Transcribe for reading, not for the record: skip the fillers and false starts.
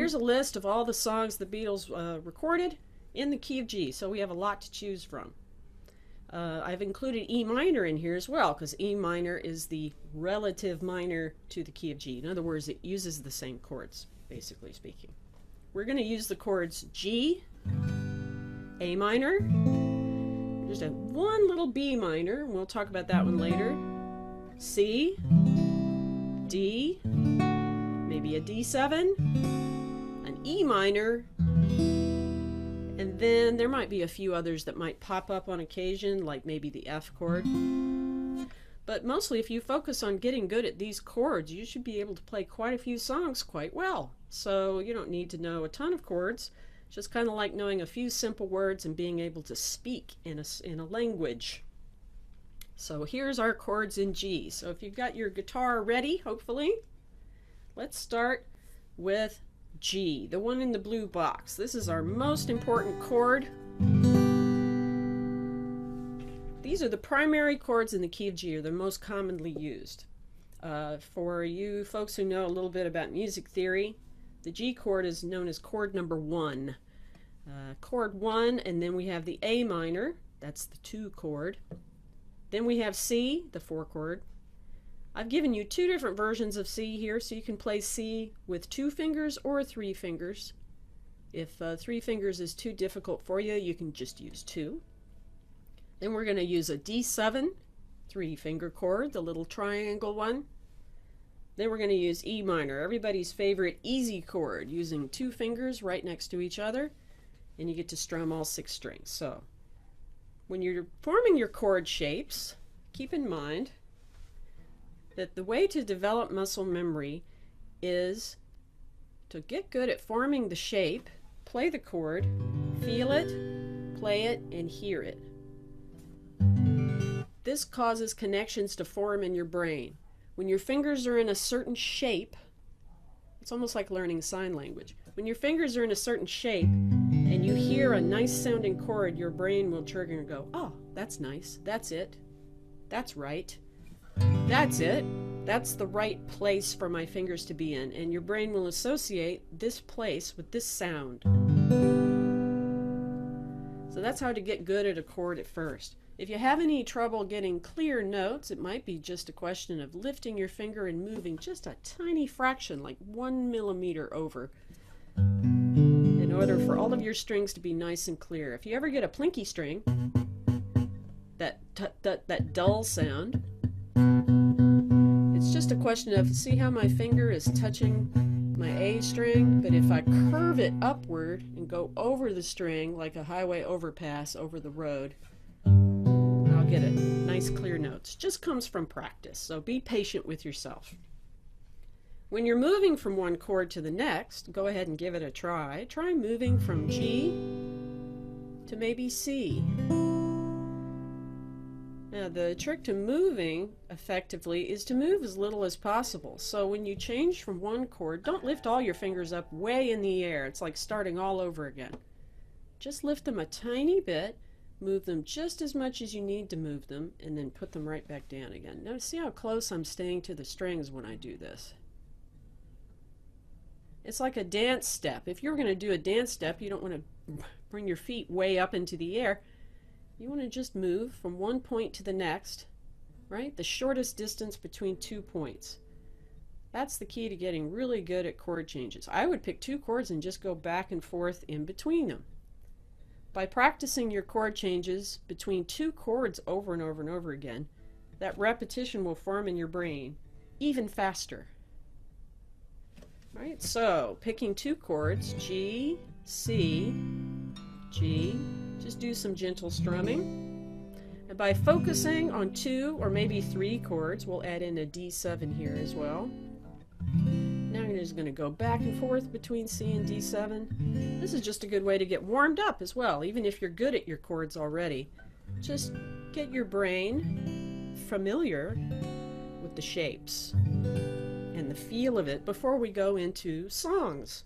here's a list of all the songs the Beatles recorded in the key of G, so we have a lot to choose from. I've included E minor in here as well, because E minor is the relative minor to the key of G. In other words, it uses the same chords, basically speaking. We're going to use the chords G, A minor, just one little B minor, and we'll talk about that one later, C, D, maybe a D7, an E minor, and then there might be a few others that might pop up on occasion, like maybe the F chord. But mostly if you focus on getting good at these chords, you should be able to play quite a few songs quite well. So you don't need to know a ton of chords, just kind of like knowing a few simple words and being able to speak in a language. So here's our chords in G. So if you've got your guitar ready, hopefully, let's start with G, the one in the blue box. This is our most important chord. These are the primary chords in the key of G, are the most commonly used. For you folks who know a little bit about music theory, the G chord is known as chord number 1. Chord 1, and then we have the A minor, that's the 2 chord. Then we have C, the 4 chord. I've given you 2 different versions of C here, so you can play C with 2 fingers or 3 fingers. If 3 fingers is too difficult for you, you can just use 2. Then we're going to use a D7, 3-finger chord, the little triangle one. Then we're going to use E minor, everybody's favorite easy chord, using 2 fingers right next to each other, and you get to strum all 6 strings. So when you're forming your chord shapes, keep in mind that the way to develop muscle memory is to get good at forming the shape, play the chord, feel it, play it, and hear it. This causes connections to form in your brain. When your fingers are in a certain shape, it's almost like learning sign language. When your fingers are in a certain shape and you hear a nice sounding chord, your brain will trigger and go, oh, that's nice, that's it, that's right. That's it. That's the right place for my fingers to be in, and your brain will associate this place with this sound. So that's how to get good at a chord at first. If you have any trouble getting clear notes, it might be just a question of lifting your finger and moving just a tiny fraction, like 1 millimeter over, in order for all of your strings to be nice and clear. If you ever get a plinky string, that dull sound, it's just a question of, see how my finger is touching my A string, but if I curve it upward and go over the string like a highway overpass over the road, I'll get it. Nice clear notes. Just comes from practice, so be patient with yourself. When you're moving from one chord to the next, go ahead and give it a try. Try moving from G to maybe C. Now the trick to moving effectively is to move as little as possible. So when you change from one chord, don't lift all your fingers up way in the air. It's like starting all over again. Just lift them a tiny bit, move them just as much as you need to move them, and then put them right back down again. Now see how close I'm staying to the strings when I do this. It's like a dance step. If you're going to do a dance step, you don't want to bring your feet way up into the air. You want to just move from one point to the next, right? The shortest distance between 2 points. That's the key to getting really good at chord changes. I would pick 2 chords and just go back and forth in between them. By practicing your chord changes between 2 chords over and over and over again, that repetition will form in your brain even faster. Right? So, picking 2 chords, G, C, G, just do some gentle strumming. And by focusing on 2 or maybe 3 chords, we'll add in a D7 here as well. Now I'm just going to go back and forth between C and D7. This is just a good way to get warmed up as well, even if you're good at your chords already. Just get your brain familiar with the shapes and the feel of it before we go into songs.